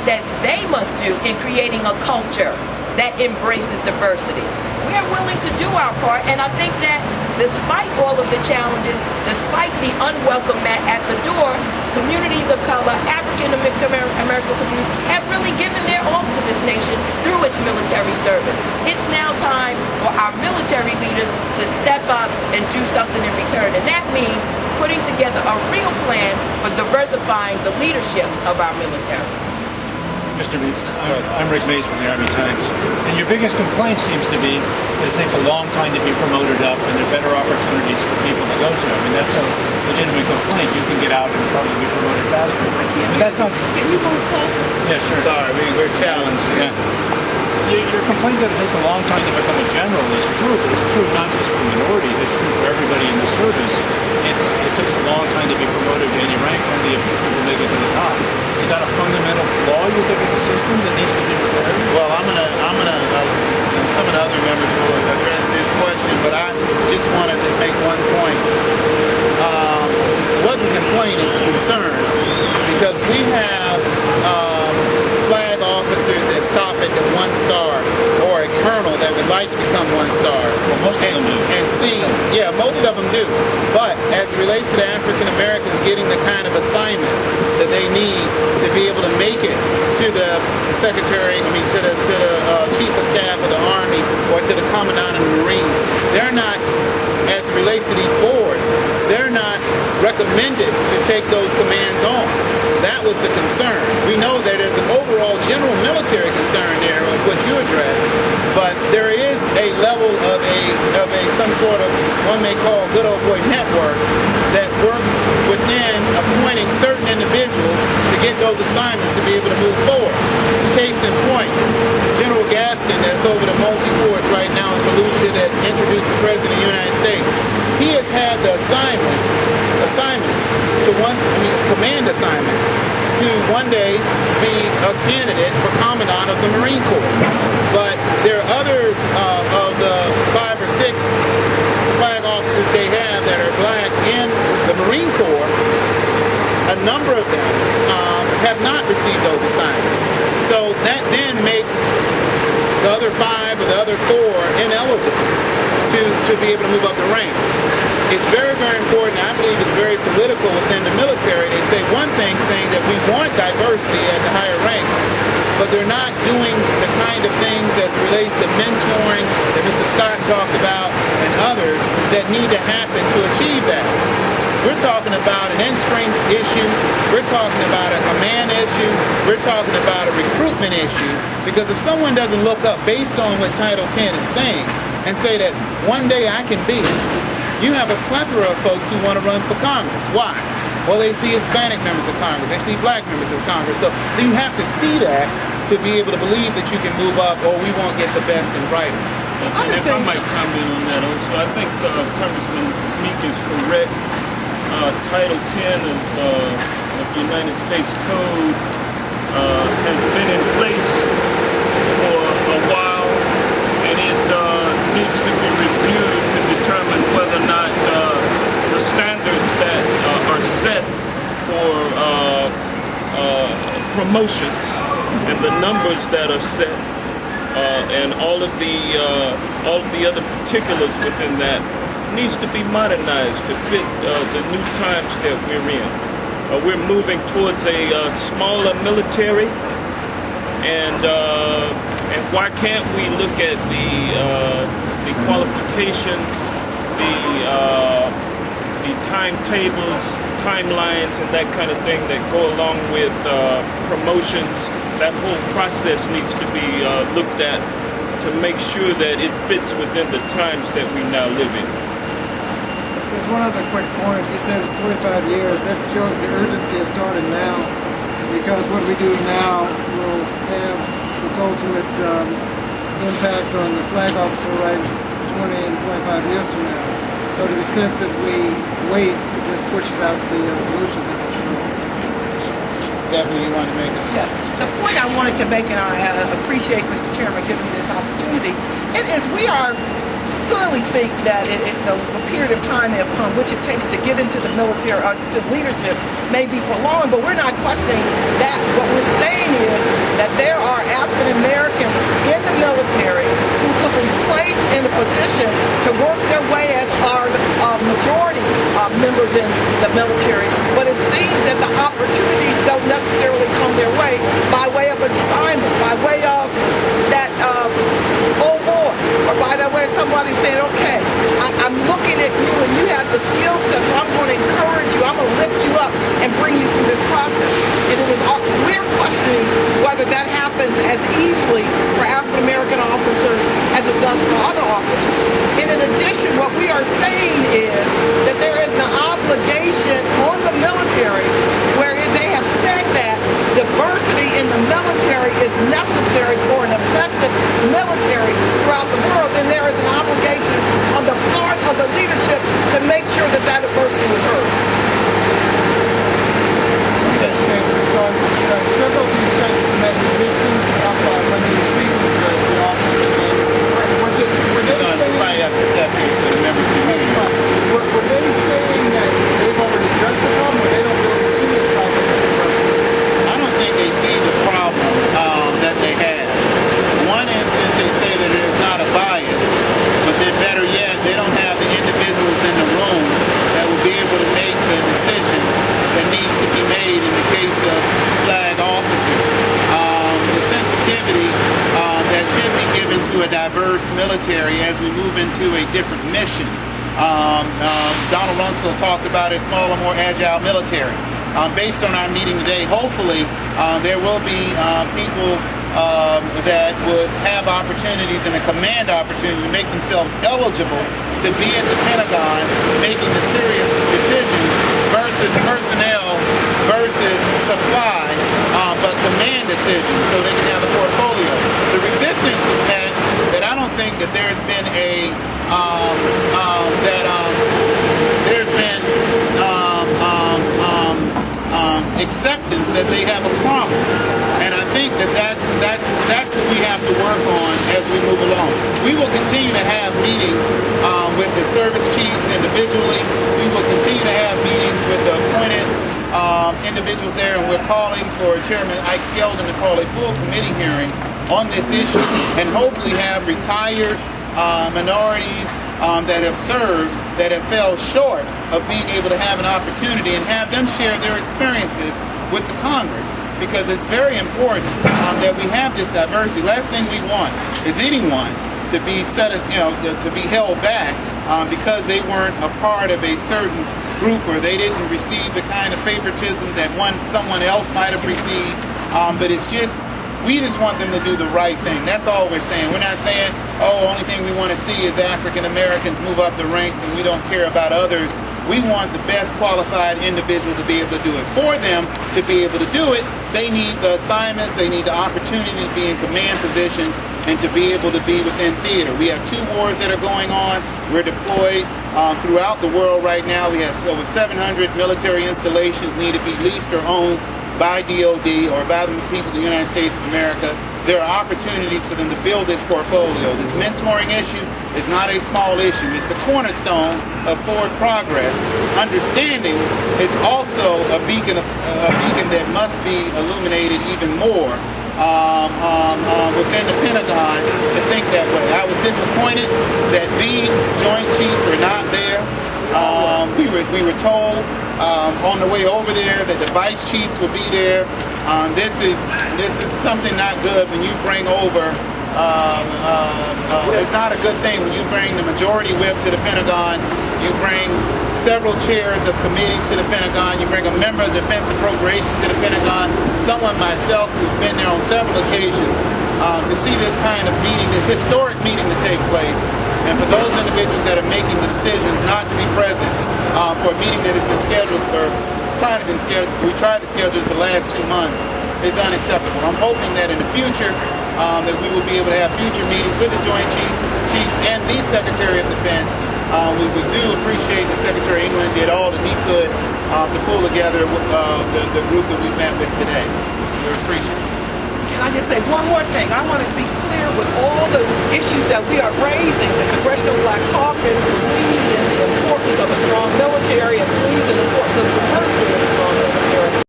that they must do in creating a culture that embraces diversity. We're willing to do our part, and I think that despite all of the challenges, despite the unwelcome mat at the door, communities of color, African American communities have really given their all to this nation through its military service. It's now time for our military leaders to step up and do something in return, and that means putting together a real plan for diversifying the leadership of our military. Mr. Reed, I'm Rick Mays from the Army Times, and your biggest complaint seems to be that it takes a long time to be promoted up and there are better opportunities for people to go to. I mean, that's a legitimate complaint. You can get out and probably be promoted faster. But that's not... Can you move closer? Yeah, sure. Sorry, we're challenged. Yeah. Your complaint that it takes a long time to become a general is true, but it's true not just for minorities, it's true for everybody in the service. It takes a long time to be promoted to any rank, only a few people make it to the top. Is that a fundamental flaw you think in the system that needs to be repaired? Well, I'm gonna and some of the other members will address this question, but I just want to make one point. It wasn't a complaint, it's a concern, because we have flag officers that stop at the 1 star, or a colonel that would like to become 1 star. Well, most of them do. And see, yeah, most of them do. But as it relates to the African Americans getting the kind of assignments that they need to be able to make it to the secretary, to the chief of staff of the Army, or to the commandant of the Marines, they're not, as it relates to these boards, they're not recommended to take those commands on. That was the concern. We know that there's an overall general military concern there of what you addressed, but there is a level of some sort of, one may call, good old boy network that works within appointing certain individuals to get those assignments to be able to move forward. Case in point, General Gaston, that's over the multi-force right now in Fallujah, that introduced the President of the United States, he has had the command assignments to one day be a candidate for Commandant of the Marine Corps. But there are other of the 5 or 6 flag officers they have that are black in the Marine Corps. A number of them have not received those assignments. So that then makes the other 5 or the other 4 ineligible to be able to move up the ranks. It's very, very important. I believe it's very political within the military. They say one thing, saying that we want diversity at the higher ranks, but they're not doing the kind of things as it relates to mentoring that Mr. Scott talked about and others that need to happen to achieve that. We're talking about an in-strength issue. We're talking about a command issue. We're talking about a recruitment issue. Because if someone doesn't look up based on what Title 10 is saying and say that one day I can be, you have a plethora of folks who want to run for Congress. Why? Well, they see Hispanic members of Congress. They see black members of Congress. So you have to see that to be able to believe that you can move up, or we won't get the best and brightest. And if I might comment on that also, I think Congressman Meek is correct. Title 10 of the United States Code has been in place for a while, and it needs to be reviewed to determine whether or not the standards that are set for promotions and the numbers that are set and all of the other particulars within that needs to be modernized to fit the new times that we're in. We're moving towards a smaller military, and why can't we look at the qualifications, the timetables, timelines, and that kind of thing that go along with promotions? That whole process needs to be looked at to make sure that it fits within the times that we now live in. There's one other quick point. You said it's 25 years. That shows the urgency of starting now, because what we do now will have its ultimate impact on the flag officer ranks 20 and 25 years from now. So to the extent that we wait, it just pushes out the solution that we're sure. Stephanie, you want to make it? Yes. The point I wanted to make, and I appreciate Mr. Chairman giving me this opportunity, it is we are clearly think that the period of time upon which it takes to get into the military or to leadership may be prolonged, but we're not questioning that. What we're saying is position to work their way as our majority members in the military, but it seems that the opportunities don't necessarily come their way by way of an assignment, by way of that oh boy, or by the way somebody saying, okay, I'm looking at you and you have the skill set, so I'm going to encourage you, I'm going to lift you up and bring you through this process. And it is we're questioning whether that happens as easily for African American officers as it does for other officers. And in addition, what we are saying is that there is an obligation on the military where they have said that diversity in the military is necessary for an effective military throughout the world, then there is an obligation on the part of the leadership to make sure that that diversity occurs. Several of these said met resistance when you were speaking to the officer. Were they saying, probably have to step in so the members can hear you. were they saying that they've already addressed the problem, or they don't really see the problem? I don't think they see the problem that they have. One instance, they say that there's not a bias, but then better yet, they don't have the individuals in the room that will be able to make the decision that needs to be made in the case of flag officers. The sensitivity that should be given to a diverse military as we move into a different mission. Donald Rumsfeld talked about a smaller, more agile military. Based on our meeting today, hopefully there will be people that would have opportunities and a command opportunity to make themselves eligible to be at the Pentagon making the serious decisions versus personnel versus supply, but command decisions so they can have the portfolio. The resistance was met that I don't think that there's been acceptance that they have a problem, and I think that that's what we have to work on as we move along. We will continue to have meetings with the service chiefs individually. We will continue to have meetings with the appointed individuals there, and we're calling for Chairman Ike Skeldon to call a full committee hearing on this issue, and hopefully have retired minorities that have served, that have fell short of being able to have an opportunity, and have them share their experiences with the Congress, because it's very important that we have this diversity. Last thing we want is anyone to be to be held back because they weren't a part of a certain group, or they didn't receive the kind of favoritism that someone else might have received. But it's just, we just want them to do the right thing. That's all we're saying. We're not saying, oh, only thing we want to see is African Americans move up the ranks and we don't care about others. We want the best qualified individual to be able to do it. For them to be able to do it, they need the assignments, they need the opportunity to be in command positions, and to be able to be within theater. We have 2 wars that are going on. We're deployed throughout the world right now. We have over 700 military installations need to be leased or owned by DOD or by the people of the United States of America. There are opportunities for them to build this portfolio. This mentoring issue is not a small issue. It's the cornerstone of forward progress. Understanding is also a beacon that must be illuminated even more within the Pentagon to think that way. I was disappointed that the Joint Chiefs were not there. We were told on the way over there that the Vice Chiefs will be there. This is something not good when you bring over. It's not a good thing when you bring the majority whip to the Pentagon. You bring several chairs of committees to the Pentagon. You bring a member of Defense Appropriations to the Pentagon. Someone myself who's been there on several occasions to see this kind of meeting, this historic meeting to take place. And for those individuals that are making the decisions not to be present for a meeting that has been scheduled for, we tried to schedule it for the last 2 months, is unacceptable. I'm hoping that in the future that we will be able to have future meetings with the Joint Chiefs and the Secretary of Defense. We do appreciate that Secretary England did all that he could to pull together the group that we met with today. We appreciate it. I just say one more thing. I want to be clear with all the issues that we are raising. The Congressional Black Caucus believes in the importance of a strong military and believes in the importance of the diversity of a strong military.